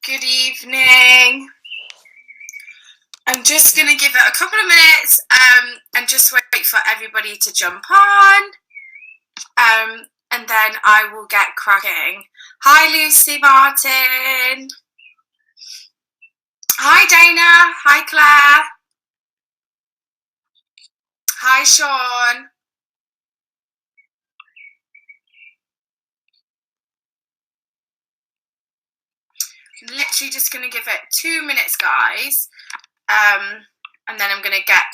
Good evening. I'm just going to give it a couple of minutes and just wait for everybody to jump on. And then I will get cracking. Hi, Lucy Martin. Hi, Dana. Hi, Claire. Hi, Sean. I'm literally just going to give it 2 minutes, guys. And then I'm going to get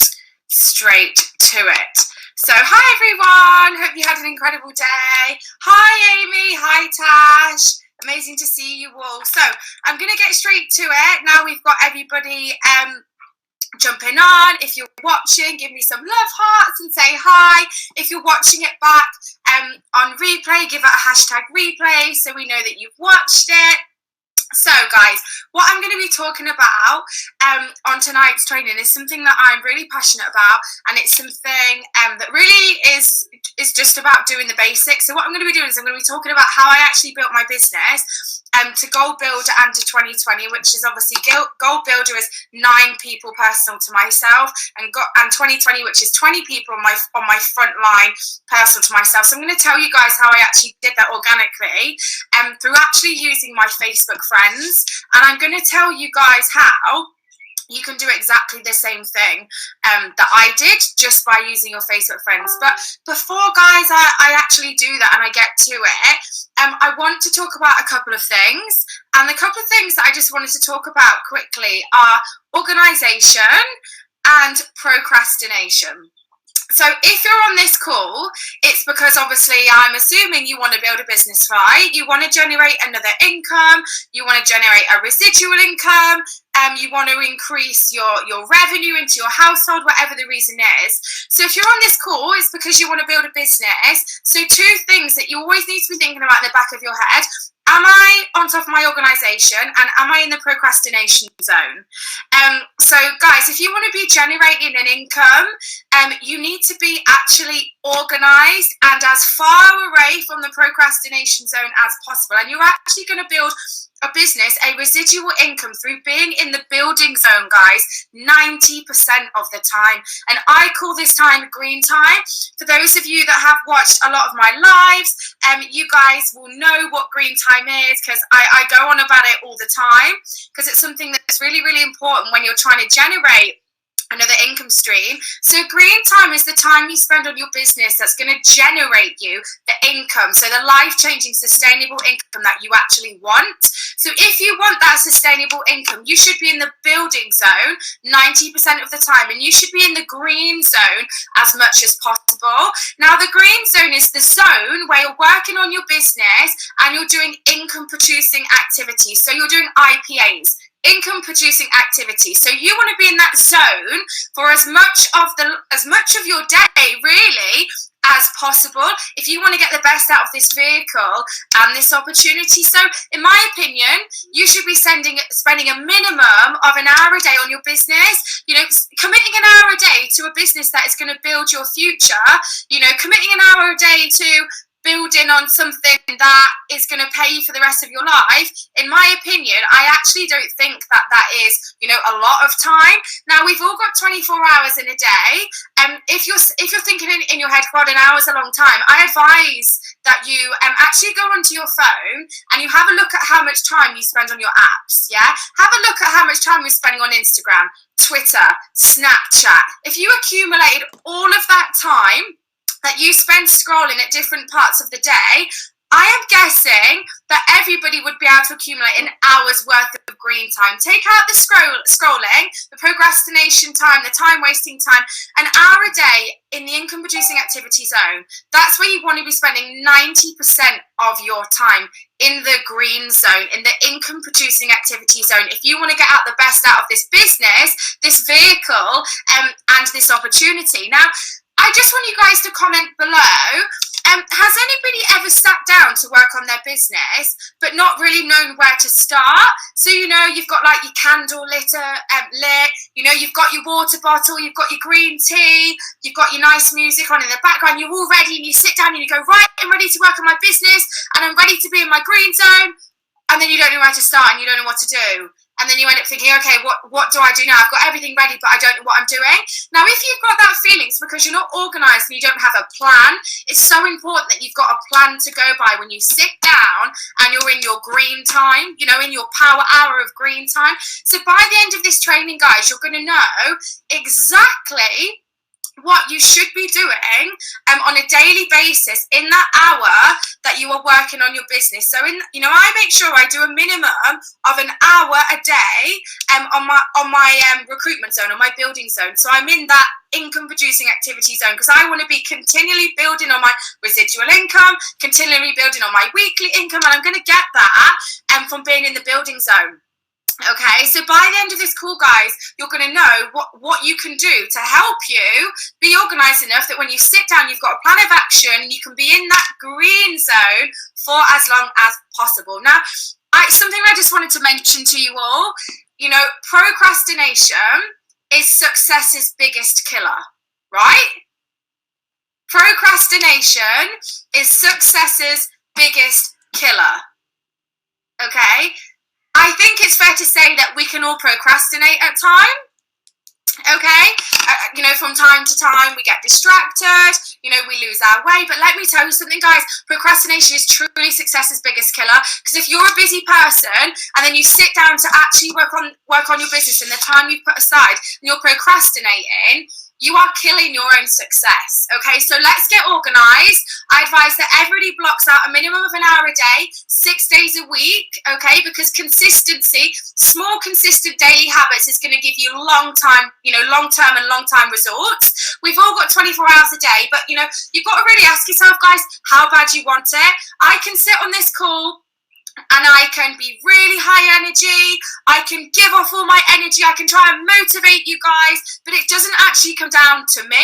straight to it. So, hi, everyone. Hope you had an incredible day. Hi, Amy. Hi, Tash. Amazing to see you all. So, I'm going to get straight to it. Now we've got everybody jumping on. If you're watching, give me some love hearts and say hi. If you're watching it back on replay, give it a hashtag replay so we know that you've watched it. So, guys, what I'm going to be talking about on tonight's training is something that I'm really passionate about, and it's something that really is just about doing the basics. So what I'm going to be doing is I'm going to be talking about how I actually built my business to Goal Builder and to 2020, which is obviously Goal Builder is 9 people personal to myself, and 2020, which is 20 people on my front line personal to myself. So I'm going to tell you guys how I actually did that organically through actually using my Facebook friends, and I'm going to tell you guys how you can do exactly the same thing that I did just by using your Facebook friends. But before, guys, I actually do that and I get to it, I want to talk about a couple of things. And the couple of things that I just wanted to talk about quickly are organisation and procrastination. So if you're on this call, it's because obviously I'm assuming you want to build a business, right? You want to generate another income, you want to generate a residual income, you want to increase your revenue into your household, whatever the reason is. So if you're on this call, it's because you want to build a business. So 2 things that you always need to be thinking about in the back of your head. Am I on top of my organisation, and am I in the procrastination zone? So guys, if you want to be generating an income, you need to be actually organised and as far away from the procrastination zone as possible. And you're actually going to build a business, a residual income through being in the building zone, guys, 90% of the time. And I call this time green time. For those of you that have watched a lot of my lives, you guys will know what green time is, because I go on about it all the time, because it's something that's really, really important when you're trying to generate another income stream. So green time is the time you spend on your business that's going to generate you the income, so the life-changing sustainable income that you actually want. So if you want that sustainable income, you should be in the building zone 90% of the time, and you should be in the green zone as much as possible. Now, the green zone is the zone where you're working on your business and you're doing income producing activities. So you're doing IPAs, income producing activity. So you want to be in that zone for as much of your day really as possible if you want to get the best out of this vehicle and this opportunity. So in my opinion, you should be spending a minimum of an hour a day on your business. You know, committing an hour a day to a business that is going to build your future, you know, committing an hour a day to building on something that is going to pay you for the rest of your life, in my opinion, I actually don't think that is, you know, a lot of time. Now, we've all got 24 hours in a day, and if you're thinking in your head, God, an hour's a long time, I advise that you actually go onto your phone and you have a look at how much time you spend on your apps, yeah? Have a look at how much time you're spending on Instagram, Twitter, Snapchat. If you accumulated all of that time that you spend scrolling at different parts of the day, I am guessing that everybody would be able to accumulate an hour's worth of green time. Take out the scrolling, the procrastination time, the time wasting time, an hour a day in the income producing activity zone. That's where you want to be spending 90% of your time, in the green zone, in the income producing activity zone. If you want to get out the best out of this business, this vehicle, and this opportunity. Now, I just want you guys to comment below. Has anybody ever sat down to work on their business but not really known where to start? So, you know, you've got like your candle lit, you know, you've got your water bottle, you've got your green tea, you've got your nice music on in the background, you're all ready, and you sit down and you go, right, I'm ready to work on my business and I'm ready to be in my green zone. and then you don't know where to start and you don't know what to do. And then you end up thinking, okay, what do I do now? I've got everything ready, but I don't know what I'm doing. Now, if you've got that feeling, it's because you're not organised and you don't have a plan. It's so important that you've got a plan to go by when you sit down and you're in your green time, you know, in your power hour of green time. So by the end of this training, guys, you're going to know exactly what you should be doing on a daily basis in that hour that you are working on your business. So I make sure I do a minimum of an hour a day on my recruitment zone, on my building zone. So I'm in that income producing activity zone because I want to be continually building on my residual income, continually building on my weekly income, and I'm going to get that from being in the building zone. Okay, so by the end of this call, guys, you're going to know what you can do to help you be organised enough that when you sit down, you've got a plan of action and you can be in that green zone for as long as possible. Now, something I just wanted to mention to you all, you know, procrastination is success's biggest killer, right? Procrastination is success's biggest killer, okay? I think it's fair to say that we can all procrastinate at times, okay? From time to time, we get distracted, we lose our way. But let me tell you something, guys, procrastination is truly success's biggest killer. Because if you're a busy person and then you sit down to actually work on your business in the time you've put aside and you're procrastinating, you are killing your own success, okay? So let's get organised. I advise that everybody blocks out a minimum of an hour a day, 6 days a week, okay? Because consistency, small consistent daily habits is going to give you long-term and long-time results. We've all got 24 hours a day, but, you've got to really ask yourself, guys, how bad you want it. I can sit on this call and I can be really high energy, I can give off all my energy, I can try and motivate you guys, but it doesn't actually come down to me.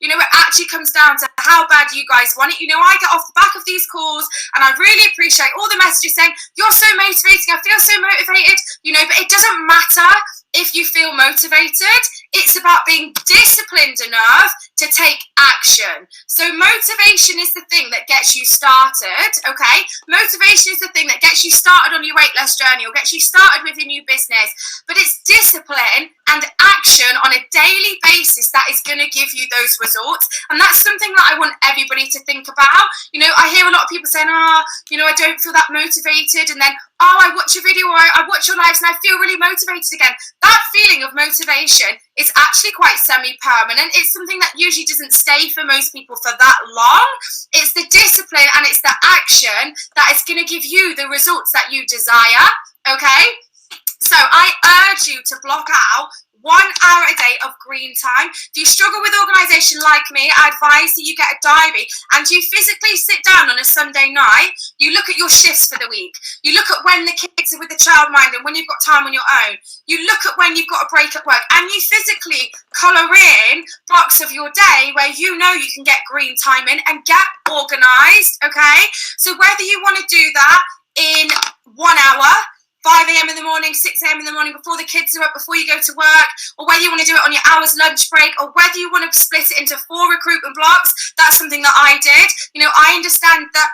It actually comes down to how bad you guys want it. I get off the back of these calls and I really appreciate all the messages saying, you're so motivating, I feel so motivated, but it doesn't matter if you feel motivated. It's about being disciplined enough to take action. So motivation is the thing that gets you started, okay? Motivation is the thing that gets you started on your weight loss journey or gets you started with your new business. But it's discipline and action on a daily basis that is going to give you those results. And that's something that I want everybody to think about. I hear a lot of people saying, I don't feel that motivated. And then, I watch a video or I watch your lives and I feel really motivated again. That feeling of motivation is actually quite semi-permanent. It's something that usually doesn't stay for most people for that long. It's the discipline and it's the action that is going to give you the results that you desire, okay? So I urge you to block out 1 hour a day of green time. If you struggle with organisation like me, I advise that you get a diary and you physically sit down on a Sunday night, you look at your shifts for the week, you look at when the kids are with the childminder and when you've got time on your own, you look at when you've got a break at work and you physically colour in blocks of your day where you can get green time in and get organised, okay? So whether you want to do that in 1 hour, 5 a.m. in the morning, 6 a.m. in the morning, before the kids are up, before you go to work, or whether you want to do it on your hour's lunch break, or whether you want to split it into 4 recruitment blocks, that's something that I did. I understand that,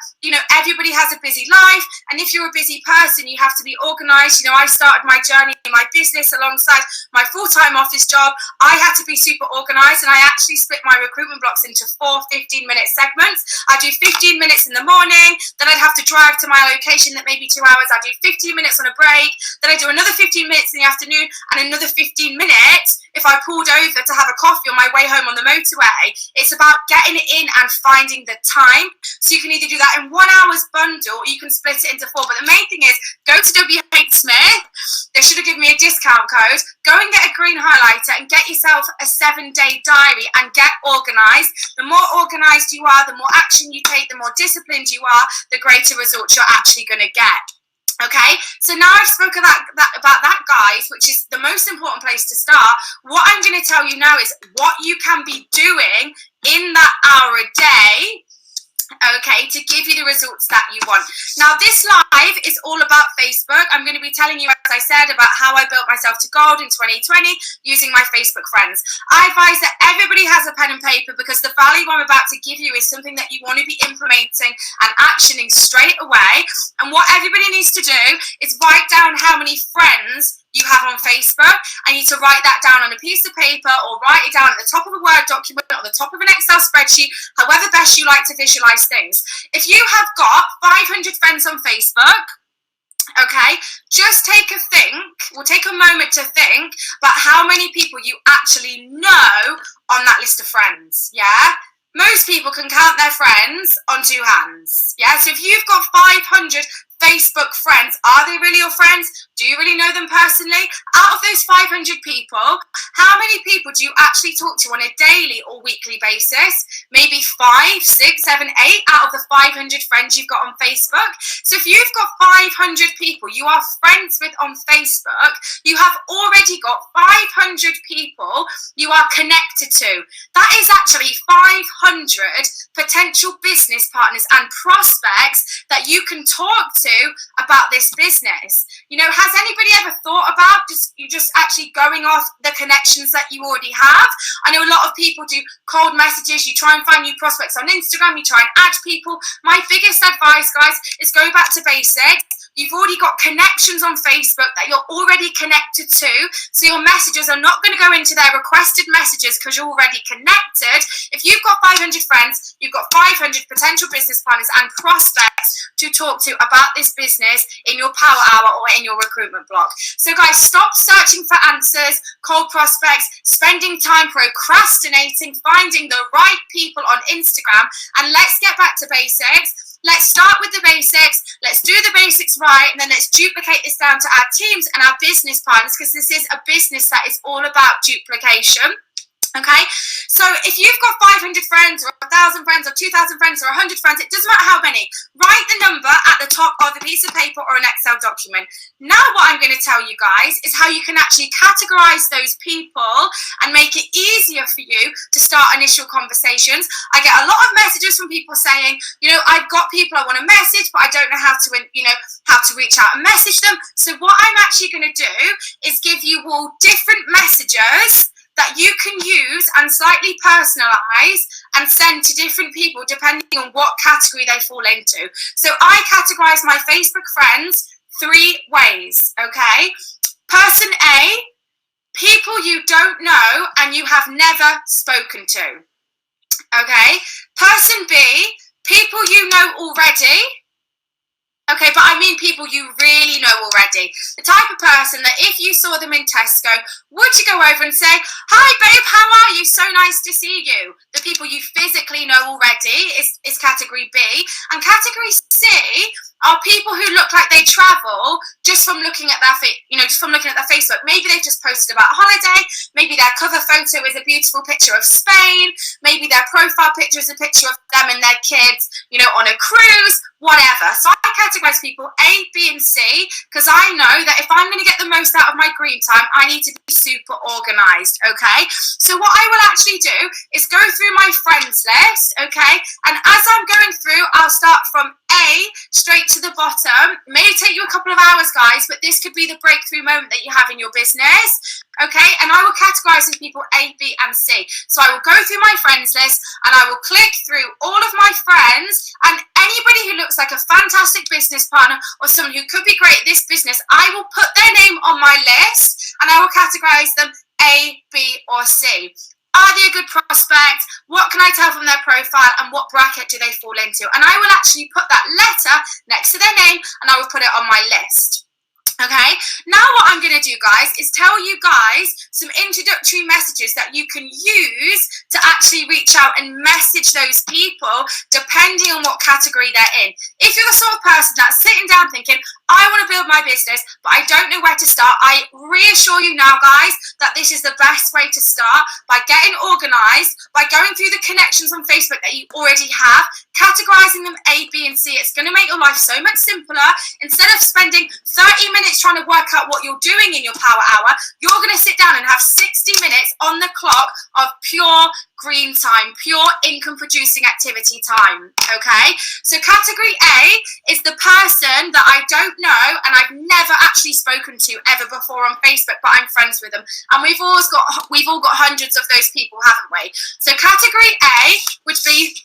everybody has a busy life, and if you're a busy person, you have to be organised. I started my journey in my business alongside my full-time office job. I had to be super organised, and I actually split my recruitment blocks into 4 15-minute segments. I do 15 minutes in the morning, then I'd have to drive to my location that may be 2 hours. I do 15 minutes on a break, then I do another 15 minutes in the afternoon and another 15 minutes if I pulled over to have a coffee on my way home on the motorway. It's about getting it in and finding the time. So you can either do that in 1 hour's bundle or you can split it into 4. But the main thing is, go to WH Smith. They should have given me a discount code. Go and get a green highlighter and get yourself a 7-day diary and get organised. The more organised you are, the more action you take, the more disciplined you are, the greater results you're actually going to get. Okay, so now I've spoken about that, guys, which is the most important place to start. What I'm going to tell you now is what you can be doing in that hour a day okay, to give you the results that you want. Now, this live is all about Facebook. I'm going to be telling you, as I said, about how I built myself to gold in 2020 using my Facebook friends. I advise that everybody has a pen and paper, because the value I'm about to give you is something that you want to be implementing and actioning straight away. And what everybody needs to do is write down how many friends you have on Facebook. I need to write that down on a piece of paper, or write it down at the top of a Word document, or the top of an Excel spreadsheet, however best you like to visualize things. If you have got 500 friends on Facebook, okay, just take a moment to think about how many people you actually know on that list of friends, yeah? Most people can count their friends on two hands, yeah? So if you've got 500 Facebook friends, are they really your friends? Do you really know them personally? Out of those 500 people, how many people do you actually talk to on a daily or weekly basis? Maybe 5, 6, 7, 8 out of the 500 friends you've got on Facebook. So if you've got 500 people you are friends with on Facebook, you have already got 500 people you are connected to. That is actually 500 potential business partners and prospects that you can talk to about this business. You know, has anybody ever thought about just actually going off the connections that you already have? I know a lot of people do cold messages. You try and find new prospects on Instagram. You try and add people. My biggest advice, guys, is go back to basics. You've already got connections on Facebook that you're already connected to, so your messages are not going to go into their requested messages because you're already connected. If you've got 500 friends, you've got 500 potential business partners and prospects to talk to about this business in your power hour or in your recruitment block. So guys, stop searching for answers, cold prospects, spending time procrastinating, finding the right people on Instagram, and let's get back to basics. Let's start with the basics. Let's do the basics right, and then let's duplicate this down to our teams and our business partners, because this is a business that is all about duplication. Okay, so if you've got 500 friends or 1,000 friends or 2,000 friends or 100 friends, it doesn't matter how many, write the number at the top of a piece of paper or an Excel document. Now what I'm going to tell you guys is how you can actually categorize those people and make it easier for you to start initial conversations. I get a lot of messages from people saying, you know, I've got people I want to message, but I don't know how to, how to reach out and message them. So what I'm actually going to do is give you all different messages that you can use and slightly personalize and send to different people depending on what category they fall into. So I categorize my Facebook friends 3 ways, okay? Person A, people you don't know and you have never spoken to, okay? Person B, people you know already. Okay, but I mean people you really know already. The type of person that if you saw them in Tesco, would you go over and say, hi babe, how are you? So nice to see you. The people you physically know already is category B. And category C are people who look like they travel just from looking at their Facebook. Maybe they've just posted about a holiday. Maybe their cover photo is a beautiful picture of Spain. Maybe their profile picture is a picture of them and their kids, on a cruise, whatever. So I categorize people A, B, and C because I know that if I'm going to get the most out of my green time, I need to be super organized, okay? So what I will actually do is go through my friends list, okay? And as I'm going through, I'll start from A straight to the bottom. It may take you a couple of hours, guys, but this could be the breakthrough moment that you have in your business, okay? And I will categorize these people A, B, and C. So I will go through my friends list and I will click through all of my friends, and anybody who looks like a fantastic business partner or someone who could be great at this business, I will put their name on my list and I will categorize them A, B, or C. Are they a good prospect? What can I tell from their profile and what bracket do they fall into? And I will actually put that letter next to their name and I will put it on my list. Okay, now what I'm going to do, guys, is tell you guys some introductory messages that you can use to actually reach out and message those people depending on what category they're in. If you're the sort of person that's sitting down thinking, I want to build my business, but I don't know where to start. I reassure you now, guys, that this is the best way to start, by getting organized, by going through the connections on Facebook that you already have, categorizing them A, B, and C. It's going to make your life so much simpler. Instead of spending 30 minutes trying to work out what you're doing in your power hour, you're going to sit down and have 60 minutes on the clock of pure green time, pure income producing activity time. Okay, so category A is the person that I don't know and I've never actually spoken to ever before on Facebook, but I'm friends with them, and we've all got hundreds of those people, haven't we? So category A would be,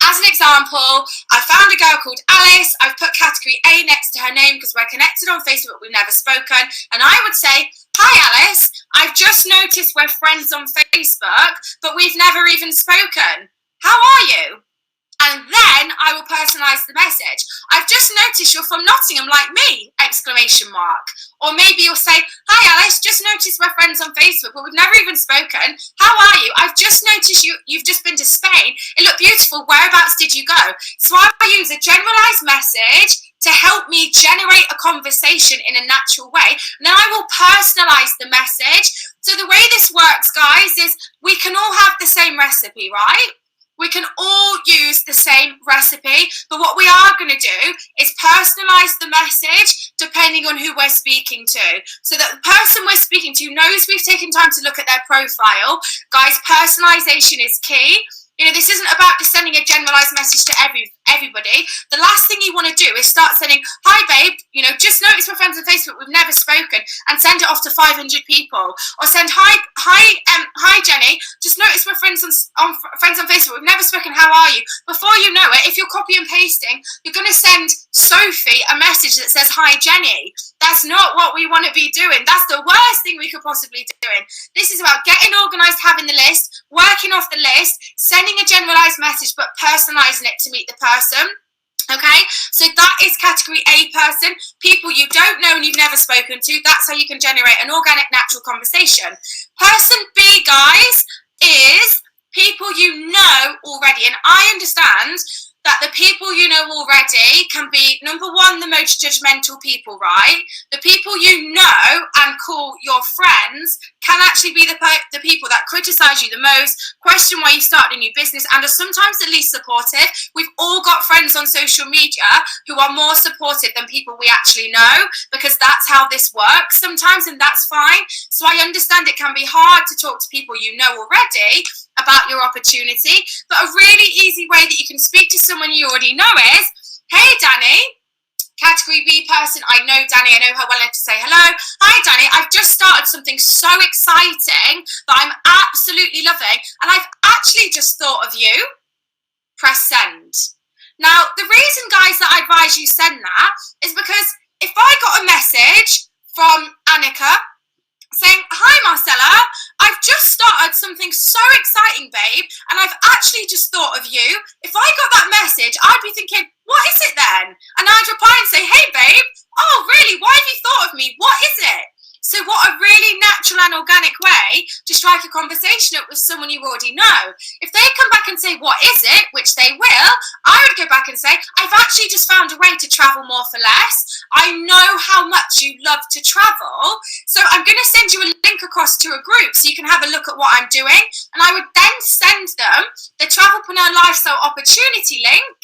as an example, I found a girl called Alice. I've put category A next to her name because we're connected on Facebook, but we've never spoken. And I would say, hi Alice, I've just noticed we're friends on Facebook, but we've never even spoken. How are you? And then I will personalise the message. I've just noticed you're from Nottingham like me, exclamation mark. Or maybe you'll say, hi Alice, just noticed we're friends on Facebook, but we've never even spoken. How are you? I've just noticed you've just been to Spain. It looked beautiful. Whereabouts did you go? So I use a generalised message to help me generate a conversation in a natural way. And then I will personalise the message. So the way this works, guys, is we can all have the same recipe, right? We can all use the same recipe, but what we are going to do is personalize the message depending on who we're speaking to. So that the person we're speaking to knows we've taken time to look at their profile. Guys, personalization is key. You know, this isn't about just sending a generalized message to everybody. The last thing you want to do is start sending, hi babe, you know, just noticed we're friends on Facebook, we've never spoken, and send it off to 500 people. Or send, hi Jenny, just noticed we're friends on Facebook, we've never spoken, how are you? Before you know it, if you're copy and pasting, you're going to send Sophie a message that says, hi Jenny. That's not what we want to be doing. That's the worst thing we could possibly be doing. This is about getting organized, having the list, working off the list, sending a generalized message, but personalizing it to meet the person. Okay, so that is category A person, people you don't know and you've never spoken to. That's how you can generate an organic, natural conversation. Person B, guys, is people you know already. And I understand that the people you know already can be, number one, the most judgmental people, right? The people you know and call your friends can actually be the people that criticize you the most, question why you started a new business, and are sometimes the least supportive. We've all got friends on social media who are more supportive than people we actually know, because that's how this works sometimes, and that's fine. So I understand it can be hard to talk to people you know already about your opportunity, but a really easy way that you can speak to someone you already know is, hey Danny, category B person, I know Danny, I know her well enough to say hello. Hi Danny, I've just started something so exciting that I'm absolutely loving, and I've actually just thought of you. Press send. Now, the reason, guys, that I advise you send that is because if I got a message from Annika saying, hi Marcella, I've just started something so exciting, babe, and I've actually just thought of you. If I got that message, I'd be thinking, what is it then? And I'd reply and say, hey babe, oh really, why have you thought of me? What is it? So what a really natural and organic way to strike a conversation up with someone you already know. If they come back and say, what is it? Which they will, I would go back and say, I've actually just found a way to travel more for less. I know how much you love to travel. So I'm going to send you a link across to a group so you can have a look at what I'm doing. And I would then send them the Travelpreneur Lifestyle Opportunity link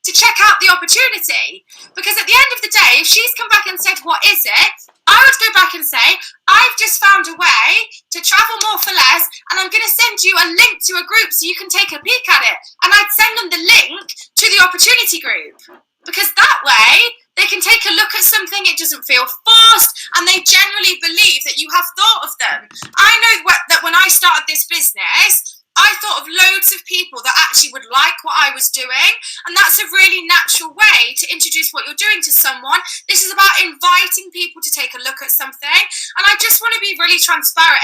to check out the opportunity. Because at the end of the day, if she's come back and said, what is it? I would go back and say, I've just found a way to travel more for less, and I'm going to send you a link to a group so you can take a peek at it. And I'd send them the link to the opportunity group, because that way they can take a look at something, it doesn't feel forced, and they generally believe that you have thought of them. I know that when I started this business, I thought of loads of people that actually would like what I was doing, and that's a really natural way to introduce what you're doing to someone. This is about inviting people to take a look at something, and I just want to be really transparent,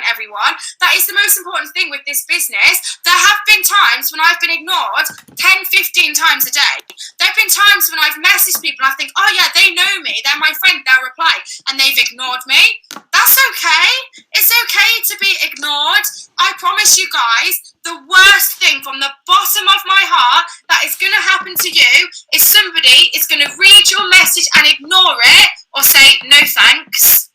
everyone. That is the most important thing with this business. There have been times when I've been ignored 10, 15 times a day. There have been times when I've messaged people and I think, oh yeah, they know me, they're my friend, they'll reply, and they've ignored me. That's okay. It's okay to be ignored. I promise you guys, the worst thing from the bottom of my heart that is going to happen to you is somebody is going to read your message and ignore it or say, no thanks.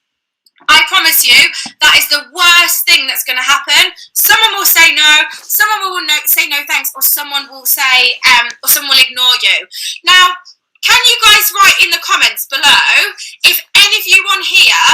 I promise you, that is the worst thing that's going to happen. Someone will say no, someone will say no thanks, or someone will say, or someone will ignore you. Now, can you guys write in the comments below if any of you on here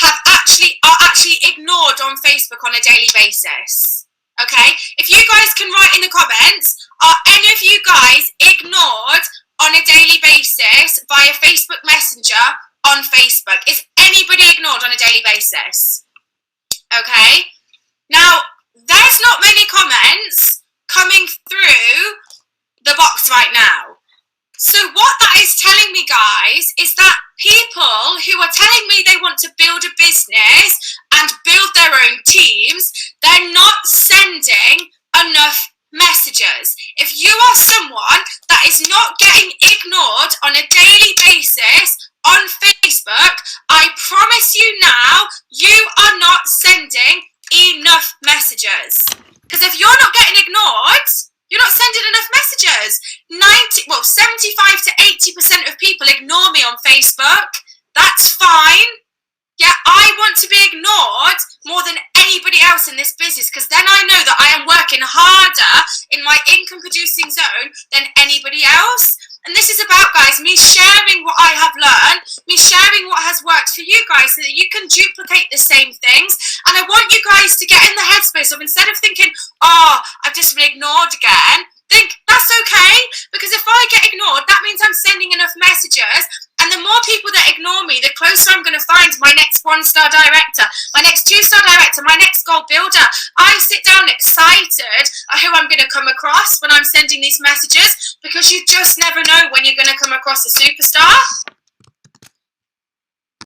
are actually ignored on Facebook on a daily basis? Okay, if you guys can write in the comments, are any of you guys ignored on a daily basis via Facebook Messenger on Facebook? Is anybody ignored on a daily basis? Okay, now there's not many comments coming through the box right now. So what that is telling me, guys, is that people who are telling me they want to build a business and build their own teams, they're not sending enough messages. If you are someone that is not getting ignored on a daily basis on Facebook, I promise you now, you are not sending enough messages. Because if you're not getting ignored, you're not sending enough messages. 75 to 80% of people ignore me on Facebook. That's fine. Yeah, I want to be ignored more than anybody else in this business, because then I know that I am working harder in my income producing zone than anybody else. And this is about, guys, me sharing what I have learned, me sharing what has worked for you guys so that you can duplicate the same things. And I want you guys to get in the headspace of, instead of thinking, oh, I've just been ignored again, think that's okay, because if I get ignored, that means I'm sending enough messages. And the more people that ignore me, the closer I'm going to find my next 1-star director, my next 2-star director, my next gold builder. I sit down excited at who I'm going to come across when I'm sending these messages, because you just never know when you're going to come across a superstar.